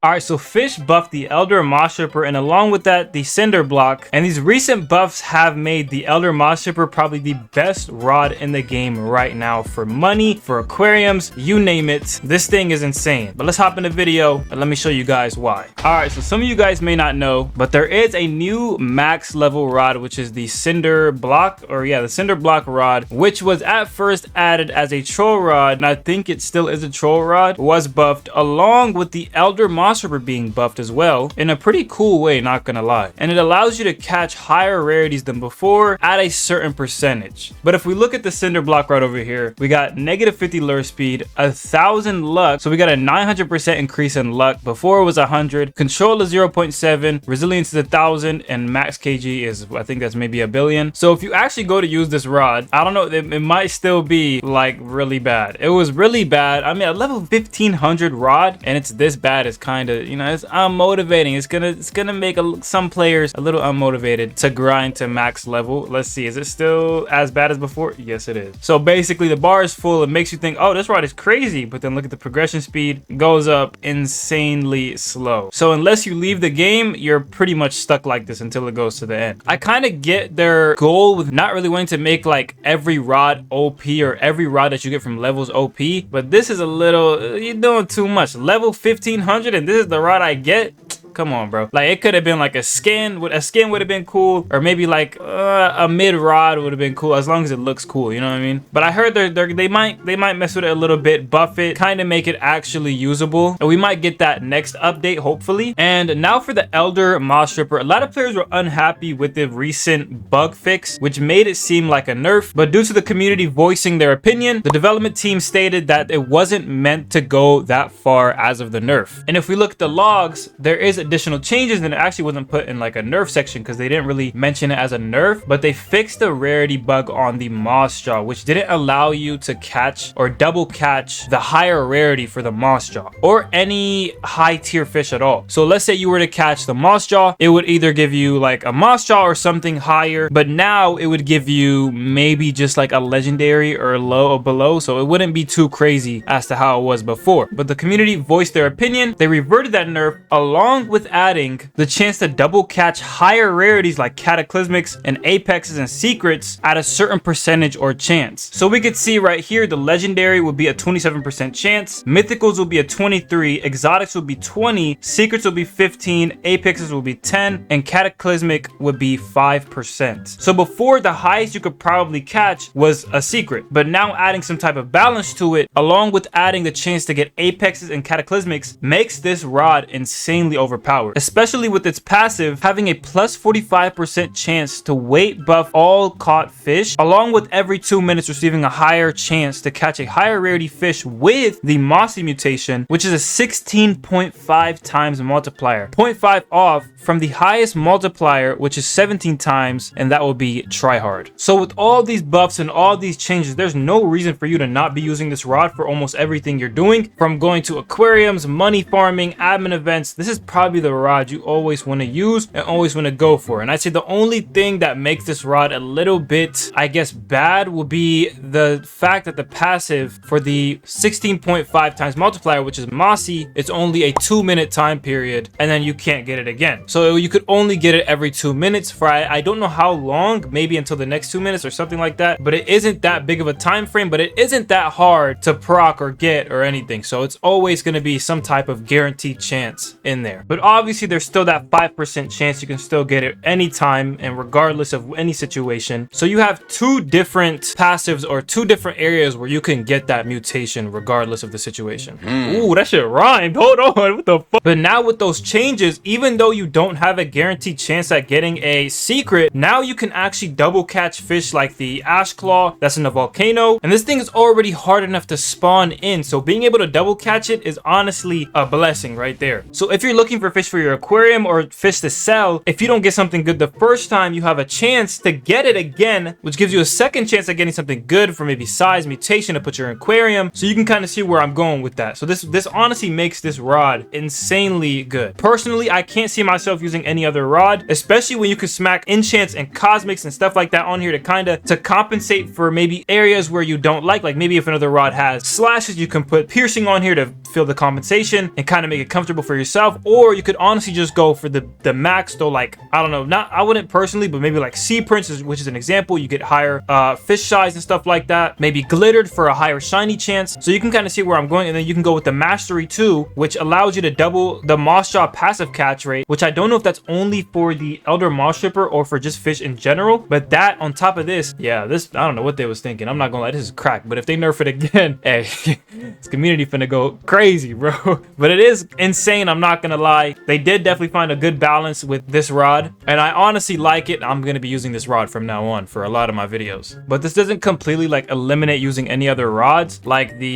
Alright, so Fish buffed the Elder MOSSRIPPER, and along with that, the Cinder Block. And these recent buffs have made the Elder MOSSRIPPER probably the best rod in the game right now for money, for aquariums, you name it. This thing is insane. But let's hop in the video and let me show you guys why. Alright, so some of you guys may not know, but there is a new max level rod, which is the Cinder Block, the Cinder Block rod, which was at first added as a troll rod, and I think it still is a troll rod, was buffed along with the Elder MOSSRIPPER being buffed as well in a pretty cool way, not gonna lie. And it allows you to catch higher rarities than before at a certain percentage. But if we look at the Cinder Block right over here, we got negative 50 lure speed, 1000 luck, so we got a 900% increase in luck. Before it was 100, control is 0.7, resilience is 1000, and max kg is, I think that's maybe 1 billion. So if you actually go to use this rod, I don't know, it might still be like really bad. It was really bad. I mean, a level 1500 rod and it's this bad is kind of, you know, it's unmotivating. It's gonna make some players a little unmotivated to grind to max level. Let's see, is it still as bad as before? Yes, it is. So basically the bar is full. It makes you think, oh, this rod is crazy, but then look at the progression speed. It goes up insanely slow. So unless you leave the game, you're pretty much stuck like this until it goes to the end. I kind of get their goal with not really wanting to make like every rod OP or every rod that you get from levels OP, but this is a little, you're doing too much. Level 1500 and this is the rod I get? Come on, bro. Like, it could have been like a skin would have been cool, or maybe like a mid rod would have been cool, as long as it looks cool, you know what I mean? But I heard they might mess with it a little bit, buff it, kind of make it actually usable, and we might get that next update, hopefully. And now for the Elder MOSSRIPPER. A lot of players were unhappy with the recent bug fix, which made it seem like a nerf, but due to the community voicing their opinion, the development team stated that it wasn't meant to go that far as of the nerf. And if we look at the logs, there is additional changes, and it actually wasn't put in like a nerf section because they didn't really mention it as a nerf, but they fixed the rarity bug on the moss jaw, which didn't allow you to catch or double catch the higher rarity for the moss jaw or any high tier fish at all. So let's say you were to catch the moss jaw, it would either give you like a moss jaw or something higher, but now it would give you maybe just like a legendary or low or below, so it wouldn't be too crazy as to how it was before. But the community voiced their opinion. They reverted that nerf along with adding the chance to double catch higher rarities like cataclysmics and apexes and secrets at a certain percentage or chance. So we could see right here, the legendary would be a 27% chance, mythicals will be a 23, exotics will be 20, secrets will be 15, apexes will be 10, and cataclysmic would be 5%. So before, the highest you could probably catch was a secret, but now adding some type of balance to it along with adding the chance to get apexes and cataclysmics makes this rod insanely overpowered, especially with its passive having a plus 45% chance to weight buff all caught fish, along with every 2 minutes receiving a higher chance to catch a higher rarity fish with the mossy mutation, which is a 16.5 times multiplier, 0.5 off from the highest multiplier, which is 17 times, and that will be tryhard. So with all these buffs and all these changes, there's no reason for you to not be using this rod for almost everything you're doing, from going to aquariums, money farming, admin events. This is probably the rod you always want to use and always want to go for. And I'd say the only thing that makes this rod a little bit, I guess, bad will be the fact that the passive for the 16.5 times multiplier, which is mossy, it's only a 2-minute time period, and then you can't get it again. So you could only get it every 2 minutes for I don't know how long, maybe until the next 2 minutes or something like that, but it isn't that big of a time frame, but it isn't that hard to proc or get or anything. So it's always going to be some type of guaranteed chance in there. But obviously there's still that 5% chance you can still get it anytime and regardless of any situation. So you have two different passives or two different areas where you can get that mutation regardless of the situation. Ooh, that shit rhymed. Hold on, what the fuck? But now with those changes, even though you don't have a guaranteed chance at getting a secret, now you can actually double catch fish like the ash claw that's in the volcano, and this thing is already hard enough to spawn in, so being able to double catch it is honestly a blessing right there. So if you're looking for for fish for your aquarium or fish to sell, if you don't get something good the first time, you have a chance to get it again, which gives you a second chance at getting something good for maybe size, mutation to put your aquarium. So you can kind of see where I'm going with that. So this honestly makes this rod insanely good. Personally, I can't see myself using any other rod, especially when you can smack enchants and cosmics and stuff like that on here to compensate for maybe areas where you don't like maybe if another rod has slashes, you can put piercing on here to fill the compensation and kind of make it comfortable for yourself. Or you could honestly just go for the max though, like I don't know, I wouldn't personally, but maybe like sea prints, which is an example. You get higher fish size and stuff like that, maybe glittered for a higher shiny chance. So you can kind of see where I'm going. And then you can go with the mastery 2, which allows you to double the moss jaw passive catch rate, which I don't know if that's only for the elder moss stripper or for just fish in general. But that on top of this, yeah, this, I don't know what they was thinking. I'm not gonna lie, this is crack. But if they nerf it again, hey, this community finna go crazy, bro. But it is insane, I'm not gonna lie. They did definitely find a good balance with this rod, and I honestly like it. I'm gonna be using this rod from now on for a lot of my videos. But this doesn't completely like eliminate using any other rods. Like the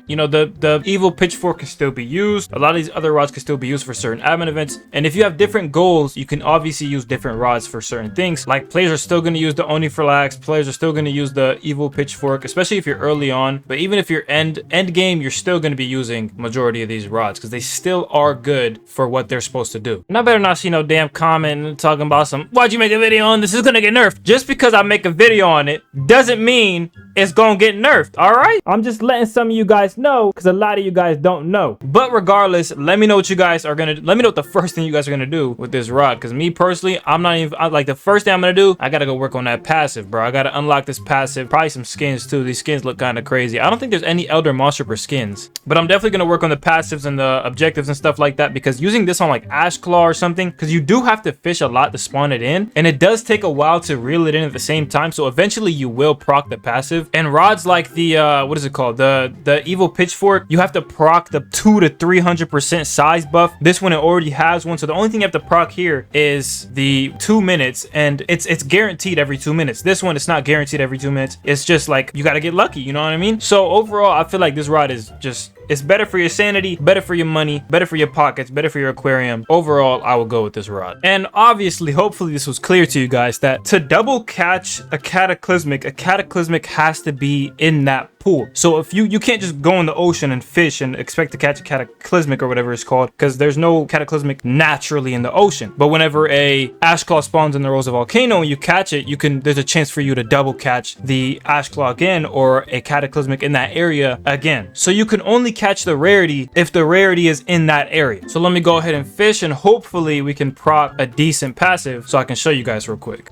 you know, the evil pitchfork can still be used. A lot of these other rods can still be used for certain admin events. And if you have different goals, you can obviously use different rods for certain things. Like players are still gonna use the Oni Flax, players are still gonna use the evil pitchfork, especially if you're early on. But even if you're end game, you're still gonna be using majority of these rods because they still are good for what they're supposed to do. And I better not see no damn comment talking about some, why'd you make a video on this? Is gonna get nerfed. Just because I make a video on it doesn't mean it's gonna get nerfed. All right, I'm just letting some of you guys know because a lot of you guys don't know. But regardless, let me know what you guys are gonna, let me know what the first thing you guys are gonna do with this rod. Because me personally, I'm not even, like the first thing I'm gonna do, I gotta go work on that passive, bro. I gotta unlock this passive, probably some skins too. These skins look kind of crazy. I don't think there's any elder MOSSRIPPER skins, but I'm definitely gonna work on the passives and the objectives and stuff like that, because using this on like Ash Claw or something, because you do have to fish a lot to spawn it in, and it does take a while to reel it in at the same time. So eventually you will proc the passive. And rods like the what is it called, the evil pitchfork, you have to proc the 200 to 300% size buff. This one, it already has one, so the only thing you have to proc here is the 2 minutes, and it's guaranteed every 2 minutes. This one, it's not guaranteed every 2 minutes. It's just like you got to get lucky, you know what I mean? So overall, I feel like this rod is just, it's better for your sanity, better for your money, better for your pockets, better for your aquarium. Overall, I will go with this rod. And obviously, hopefully this was clear to you guys that to double catch a cataclysmic has to be in that pool. So if you can't just go in the ocean and fish and expect to catch a cataclysmic or whatever it's called, because there's no cataclysmic naturally in the ocean. But whenever a ash claw spawns in the Rosa volcano and you catch it, there's a chance for you to double catch the ash claw again or a cataclysmic in that area again. So you can only catch the rarity if the rarity is in that area. So let me go ahead and fish, and hopefully we can proc a decent passive so I can show you guys real quick.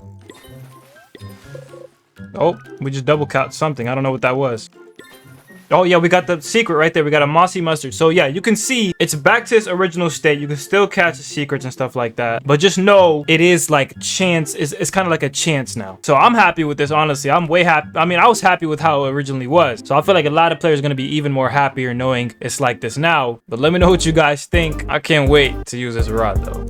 Oh, we just double caught something. I don't know what that was. Oh yeah, we got the secret right there. We got a mossy mustard. So yeah, you can see it's back to its original state. You can still catch the secrets and stuff like that, but just know it is like chance. It's kind of like a chance now. So I'm happy with this, honestly. I'm way happy. I mean, I was happy with how it originally was. So I feel like a lot of players are going to be even more happier knowing it's like this now. But let me know what you guys think. I can't wait to use this rod though.